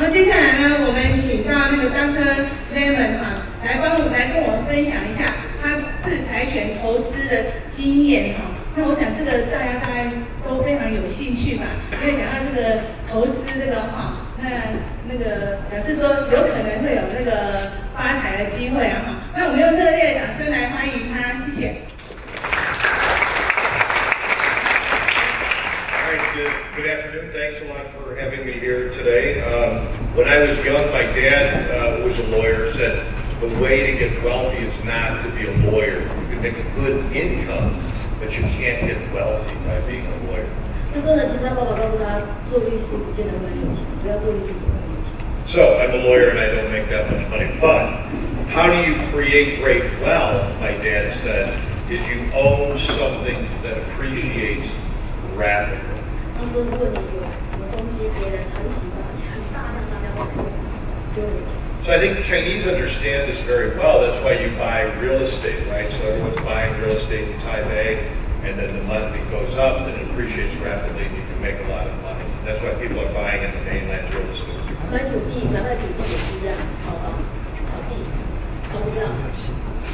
然后接下来呢，我们请到那个 Dr. Lehman 来跟我们分享一下他智财权投资的经验哈。那我想这个大家都非常有兴趣嘛，因为讲到这个投资这个那个表示说有可能会有那个发财的机会啊哈。那我们用热烈的掌声来欢迎他，谢谢。Good afternoon. Thanks a lot for having me here today. When I was young, my dad, who was a lawyer, said the way to get wealthy is not to be a lawyer. You can make a good income, but you can't get wealthy by being a lawyer. 他说呢，其实他爸爸告诉他，做律师不见得会有钱，不要做律师不会有钱。So I'm a lawyer and I don't make that much money. But how do you create great wealth? My dad said, is you own something that appreciates rapidly. 他说，如果你有什么东西别人很喜欢，而且很大量都买，就会有钱。So I think the Chinese understand this very well. That's why you buy real estate, right? So everyone's buying real estate in Taipei, and then the money goes up and it appreciates rapidly, and you can make a lot of money. That's why people are buying in the mainland real estate. 买土地也是这样，炒地，炒股票。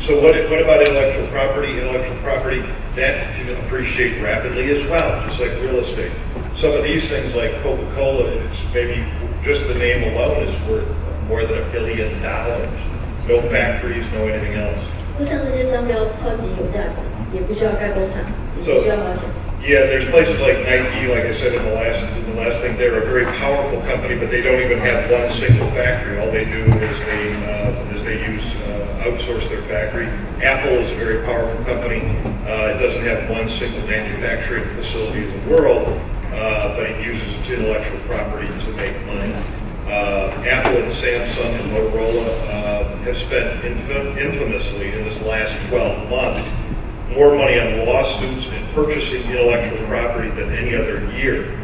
So what about intellectual property? Intellectual property, that can appreciate rapidly as well, just like real estate. Some of these things like Coca-Cola, it's maybe just the name alone is worth more than $1 billion. No factories, no anything else. 就像这些商标超级有价值，也不需要盖工厂，也不需要花钱。Yeah, there's places like Nike, like I said in the last thing, they're a very powerful company, but they don't even have one single factory. All they do is they outsource their factory. Apple is a very powerful company. It doesn't have one single manufacturing facility in the world, but it uses its intellectual property to make money. Apple and Samsung and Motorola have spent infamously in this last 12 months more money on lawsuits and purchasing intellectual property than any other year.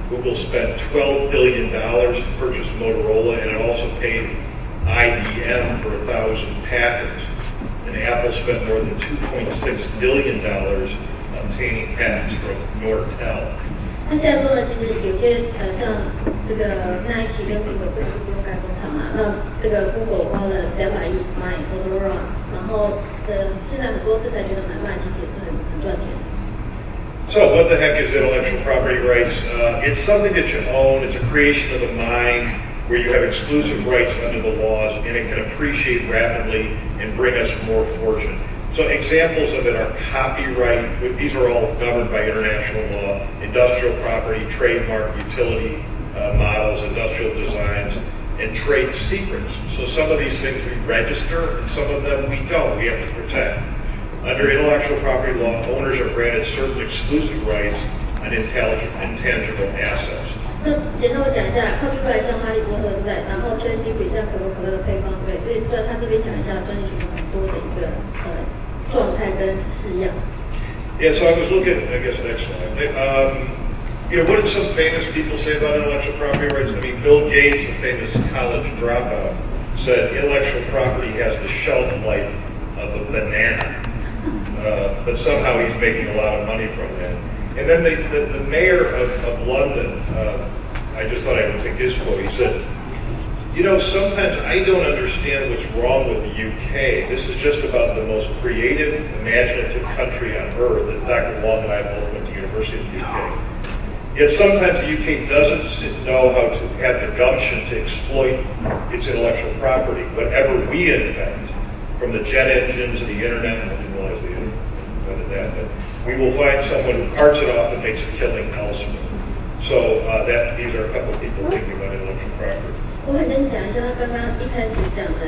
Google spent $12 billion to purchase Motorola, and it also paid IBM for 1,000 patents. And Apple spent more than $2.6 billion obtaining patents from Nortel. 那现在说呢，其实有些像这个 Nike 跟苹果根本不用盖工厂啊，那这个 Google 花了200亿买 Motorola， 然后现在很多智财权的买卖其实也是很赚钱。So what the heck is intellectual property rights? It's something that you own. It's a creation of the mind where you have exclusive rights under the laws, and it can appreciate rapidly and bring us more fortune. So examples of it are copyright. These are all governed by international law. Industrial property, trademark, utility models, industrial designs, and trade secrets. So some of these things we register, and some of them we don't. We have to protect. Under intellectual property law, owners are granted certain exclusive rights on intangible assets. 那简单我讲一下 ，copyright 像哈利波特对不对？然后 trade secret 像可口可乐的配方对，所以他这边讲一下专利权有很多的一个状态跟式样。Yeah, so I was looking. I guess next slide. What did some famous people say about intellectual property rights? I mean, Bill Gates, the famous college dropout, said intellectual property has the shelf life of a banana, but somehow he's making a lot of money from that. And then the mayor of London, I just thought I would take his quote. He said, sometimes I don't understand what's wrong with the UK. This is just about the most creative, imaginative country on earth. And Dr. Wang and I both went to university in the UK. Yet sometimes the UK doesn't know how to have the gumption to exploit its intellectual property. Whatever we invent, from the jet engines to the internet, I didn't realize they invented that, but we will find someone who carts it off and makes a killing elsewhere. So these are a couple of people thinking about intellectual property. 我很想讲一下他刚刚一开始讲的，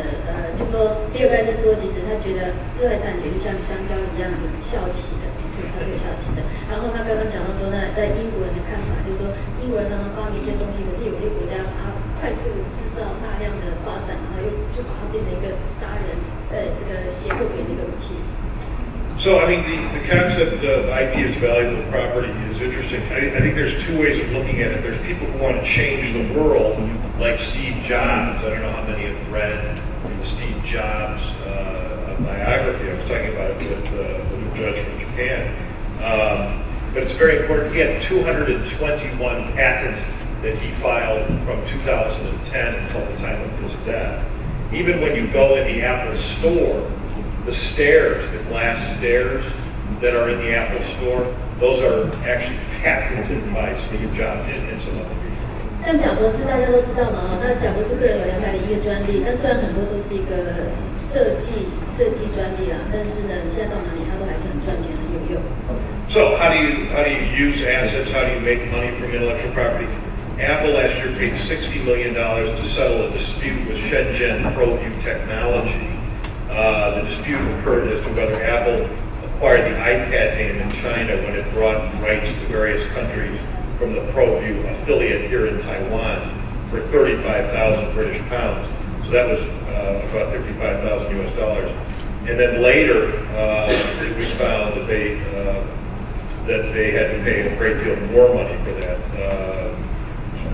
就说比尔盖茨说，其实他觉得智慧产权就像香蕉一样有效期的，它是有效期的。然后他刚刚讲到说呢，在英国人的看法，就是说英国人常常发明一些东西，可是有些国家把它快速制造大量的发展，然后就把它变成一个杀人这个胁迫别人的一个武器。So, I mean, the concept of IP as valuable property is interesting. I think there's two ways of looking at it. There's people who want to change the world, like Steve Jobs. I don't know how many have read Steve Jobs' biography. I was talking about it with the new judge from Japan. But it's very important. He had 221 patents that he filed from 2010 until the time of his death. Even when you go in the Apple store, the stairs, the glass stairs that are in the Apple store, those are actually patented by Steve Jobs and some other people. 像贾博士大家都知道嘛，那贾博士个人有201个专利，但虽然很多都是一个设计专利啦，但是呢，你现在到哪里它都还是很赚钱，很有用。So how do you use assets? How do you make money from intellectual property? Apple last year paid $60 million to settle a dispute with Shenzhen ProView Technology. The dispute occurred as to whether Apple acquired the iPad name in China when it brought rights to various countries from the ProView affiliate here in Taiwan for 35,000 British pounds. So that was about 55,000 US dollars. And then later, it was found that they had to pay a great deal more money for that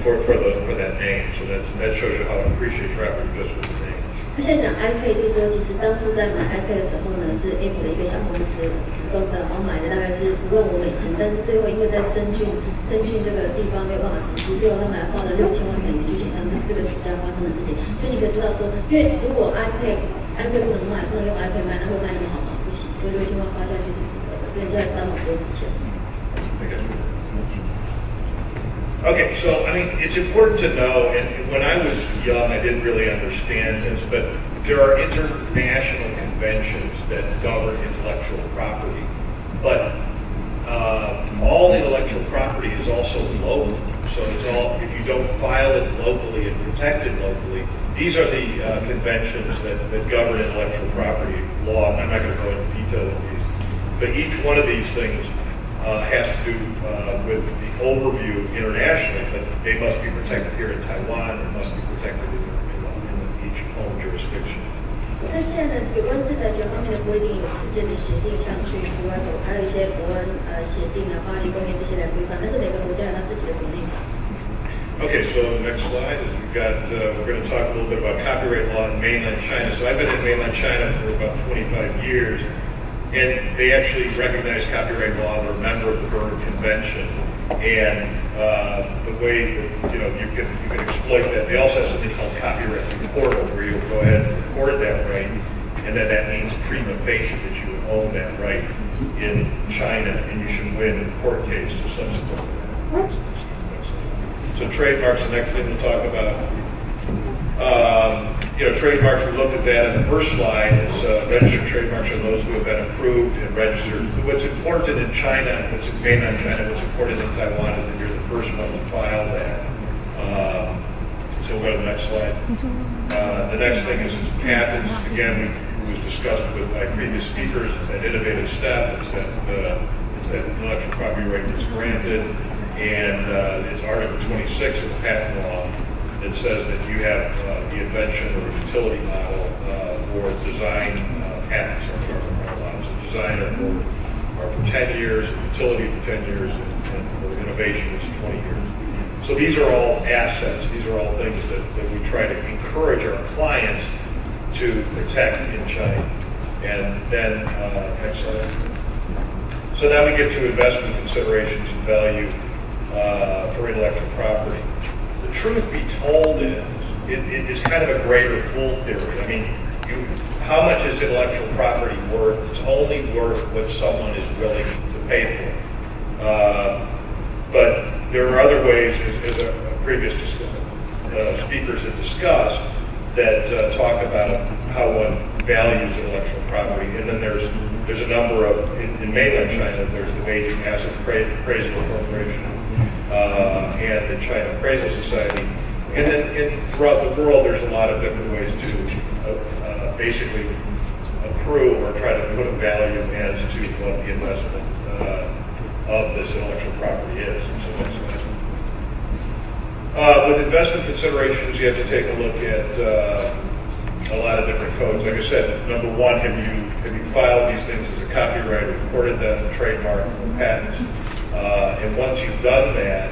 for that name. So that shows you how to appreciate traffic just with the name. 他现在讲 iPad， 就是说，其实当初在买 iPad 的时候呢，是 Apple 的一个小公司自动的，然后买的大概是5万5美金，但是最后因为在深圳这个地方没有办法实施，最后他们还花了6000万美元去协商这个暑假发生的事情。所以你可以知道说，因为如果 iPad 不能卖，不能用 iPad 卖，那会卖那么好吗？不行，所以6000万花下去是值得的，所以现在刚好多值钱。Okay, so I mean, it's important to know, and when I was young, I didn't really understand this, but there are international conventions that govern intellectual property. But all intellectual property is also local, so it's all, if you don't file it locally and protect it locally, these are the conventions that govern intellectual property law. And I'm not going to go into detail of these, but each one of these things has to do with the overview internationally, but they must be protected here in Taiwan and must be protected in each home jurisdiction. 那现在呢，有关制裁权方面的规定有世界的协定，像去除外头，还有一些国安协定啊、巴黎公约这些来规范，但是每个国家有它自己的国内法。Okay, so next slide is we're going to talk a little bit about copyright law in mainland China. So I've been in mainland China for about 25 years. And they actually recognize copyright law. They're a member of the Berne Convention, and the way that you can exploit that. They also have something called copyright recordal, where you'll go ahead and record that right, and then that means prima facie that you own that right in China, and you should win in court case subsequent to that. So trademarks, the next thing we'll talk about. Trademarks, we looked at that in the first slide. It's registered trademarks are those who have been approved and registered. What's important in China, what's in mainland China, what's important in Taiwan is that you're the first one to file that. So we'll go to the next slide. The next thing is patents. Again, it was discussed with my previous speakers. It's that innovative step. It's that intellectual property right that's granted. And it's Article 26 of the patent law that says that you have the invention or utility model for design patents are allowed. So design are for 10 years, utility for 10 years, and for innovation is 20 years. So these are all assets. These are all things that we try to encourage our clients to protect in China. And then, next slide. So now we get to investment considerations and value for intellectual property. The truth be told is, it is kind of a greater fool theory. I mean, how much is intellectual property worth? It's only worth what someone is willing to pay for. But there are other ways, as previous speakers have discussed, that talk about how one values intellectual property. And then there's a number of, in mainland China, there's the Beijing Asset Appraisal Corporation and the China Appraisal Society. And then throughout the world, there's a lot of different ways to basically approve or try to put a value as to what the investment of this intellectual property is. With investment considerations, you have to take a look at a lot of different codes. Like I said, number one, have you filed these things as a copyright, recorded them, trademark, or patents? And once you've done that,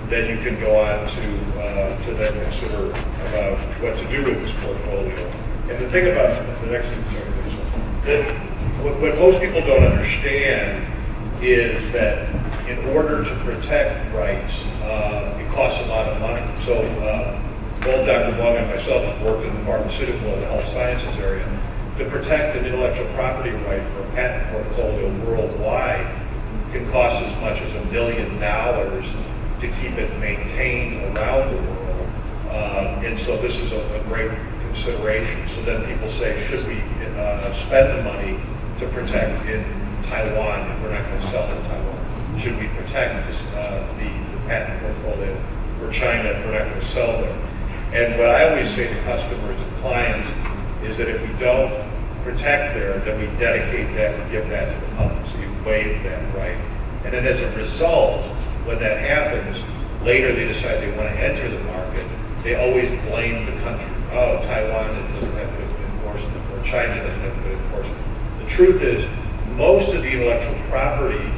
then you can go on to then consider about what to do with this portfolio. And the thing about the next thing, that what most people don't understand is that in order to protect rights, it costs a lot of money. So both Dr. Wang and myself have worked in the pharmaceutical and the health sciences area. To protect an intellectual property right for a patent portfolio worldwide can cost as much as $1 billion to keep it maintained around the world. And so this is a great consideration. So then people say, should we spend the money to protect in Taiwan if we're not going to sell in Taiwan? Should we protect the patent portfolio for China if we're not going to sell there? And what I always say to customers and clients is that if we don't protect there, then we dedicate that, we give that to the public. So you waive that right. And then as a result, when that happens, later they decide they want to enter the market, they always blame the country. Oh, Taiwan doesn't have good enforcement, or China doesn't have good enforcement. The truth is, most of the intellectual property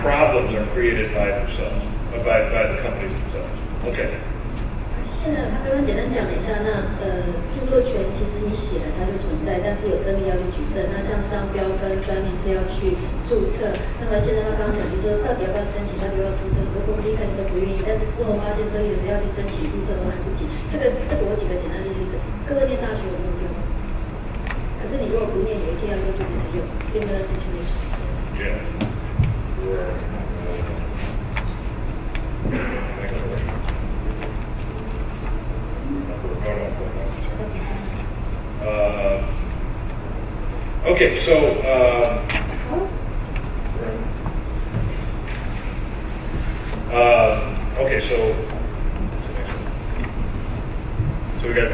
problems are created by themselves, by the companies themselves. Okay. 现在他刚刚简单讲了一下，那著作权其实你写了它就存在，但是有争议要去举证。那像商标跟专利是要去注册。那么现在他刚刚讲就是说，到底要不要申请，到底要不要注册？很多公司一开始都不愿意，但是之后发现争议的时候要去申请注册都来不及。这个我举个简单的例子，各位念大学有没有用？可是你如果不念，有一天要用就没得用。Similar situation. Yeah. Okay, so we got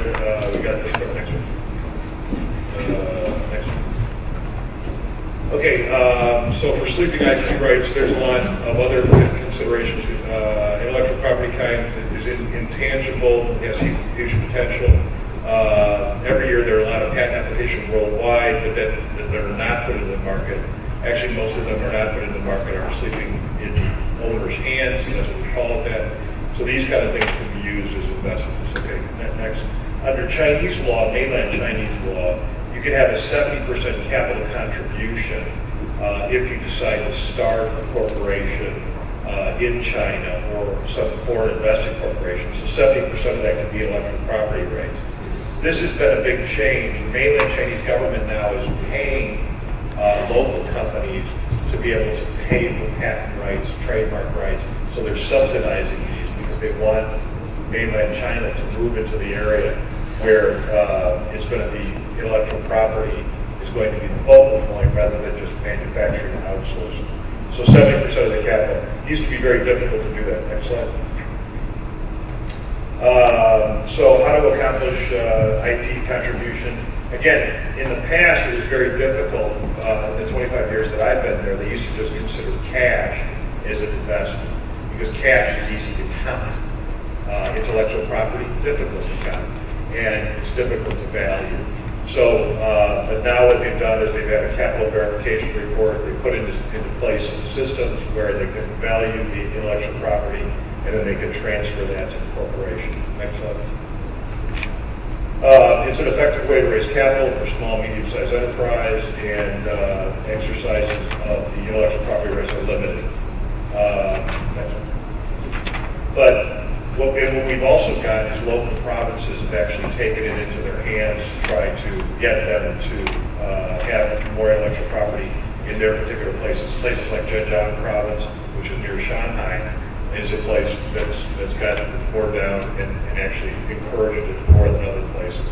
this for the next one. Next one. Okay, so for sleeping IP rights, there's a lot of other considerations. Intellectual property kind is intangible, has huge potential. Every year there are a lot of patent applications worldwide that are not put in the market. Actually, most of them are not put in the market, are sleeping in the owner's hands, that's what we call it that. So these kind of things can be used as investments. Okay, next. Under Chinese law, mainland Chinese law, you can have a 70% capital contribution if you decide to start a corporation in China or some foreign investing corporation. So 70% of that can be intellectual property rights. This has been a big change. The mainland Chinese government now is paying local companies to be able to pay for patent rights, trademark rights. So they're subsidizing these because they want mainland China to move into the area where it's going to be intellectual property is going to be the focal point rather than just manufacturing and outsourcing. So 70% of the capital. It used to be very difficult to do that. Next slide. So how to accomplish IP contribution? Again, in the past it was very difficult. In the 25 years that I've been there, they used to just consider cash as an investment because cash is easy to count. Intellectual property, difficult to count, and it's difficult to value. So, but now what they've done is they've had a capital verification report. They put into place systems where they can value the intellectual property, and then they can transfer that to the corporation. Next slide. It's an effective way to raise capital for small, medium-sized enterprise, and exercises of the intellectual property rights are limited. Next one. But what we've also got is local provinces have actually taken it into their hands to try to get them to have more intellectual property in their particular places. Places like Zhejiang province, which is near Shanghai, is a place that's got its board down and actually encouraged it more than other places.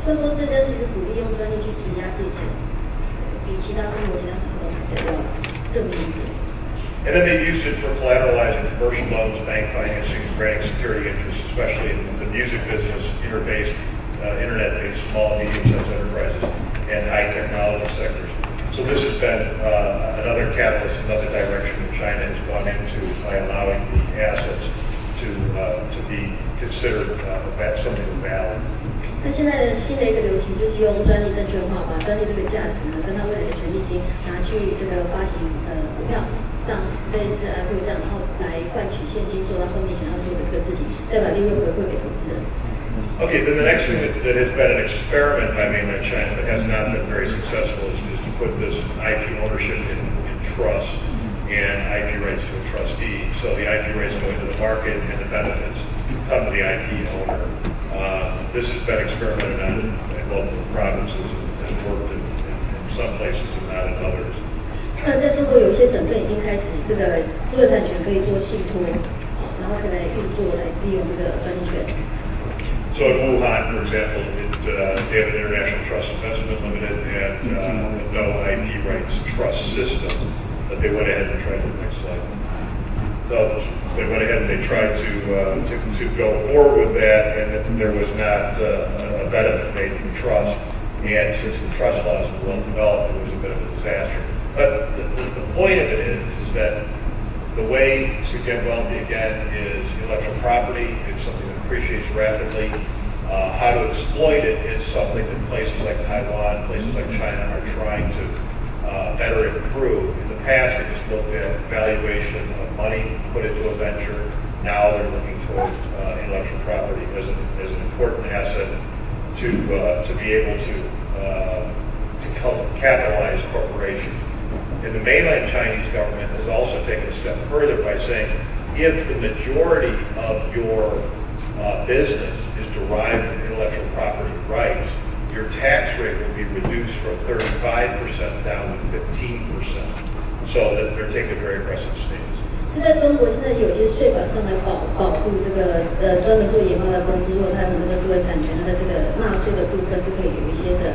所以说，浙江其实鼓励用专利去质押借钱，比其他中国其他省都还要正面一点。 And then they used it for collateralizing commercial loans, bank financing, granting security interests, especially in the music business, internet-based small and medium-sized enterprises, and high technology sectors. So this has been another catalyst, another direction that China has gone into by allowing the assets to be considered something of value. 那现在的新的一个流行就是用专利证券化，把专利这个价值呢，跟他未来的权利金拿去这个发行股票。 上市类似 IPO 这样，然后来换取现金，做他后面想要做的这个事情，再把利润回馈给投资人。Okay, then the next thing that has been an experiment by mainland China but has not been very successful is to put this IP ownership in trust. and IP rights to a trustee. So the IP rights go into the market and the benefits come to the IP owner. This has been experimented on in local provinces and worked in some places and not in others. 那在中国有一些省份已经开始这个智慧产权可以做信托，然后可以来运作来利用这个专利权。So in Wuhan, for example, they have an international trust investment limited and a no IP rights trust system, but they went ahead and tried. Next slide. So they went ahead and they tried to go forward with that, and there was not a benefit made from trust. And since the trust laws were well developed, it was a bit of a disaster. But the point of it is that the way to get wealthy again is intellectual property. It's something that appreciates rapidly. How to exploit it is something that places like Taiwan, places like China are trying to better improve. In the past, they just looked at valuation of money put into a venture. Now they're looking towards intellectual property as an important asset to be able to capitalize corporations. And the mainland Chinese government has also taken a step further by saying, if the majority of your business is derived from intellectual property rights, your tax rate will be reduced from 35% down to 15%. So that they're taking a very aggressive stance. 就在中国，现在有些税法上来保护这个专门做研发的公司，如果它有这个智慧产权，它的这个纳税的部分是可以有一些的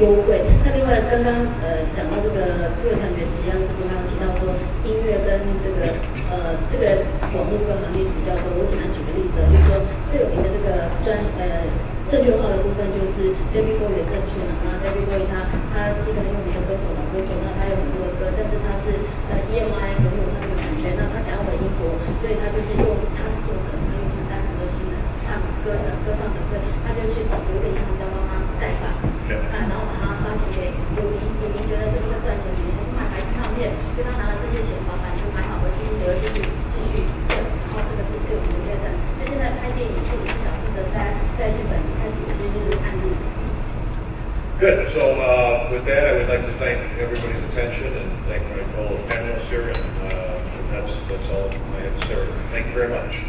优惠。那另外刚刚讲到这个智慧产权几样，刚刚提到说音乐跟这个网络这个行业是比较多。我简单举个例子，就是说最有名的这个证券化的部分就是 David Bowie 的证券啊，那 David Bowie 他是一个很有名的歌手，老歌手，那他有很多的歌，但是他是EMI 拥有他这个版权，那他想要回英国，所以他就是他是作者，他又是担任核心的歌唱者，所以他就去找有一个银行家帮他代办，然后把它发行给有名觉得这个会赚钱，有名是卖白金唱片，所以他拿了这些钱把版权买好回去英国继续胜，然后这个是最有名的乐站。那现在拍电影或者是小试着在日本开始有些就是案例。Good. So with that, I would like to thank everybody's attention and thank my fellow panelists here, and that's all I have to say. Thank you very much.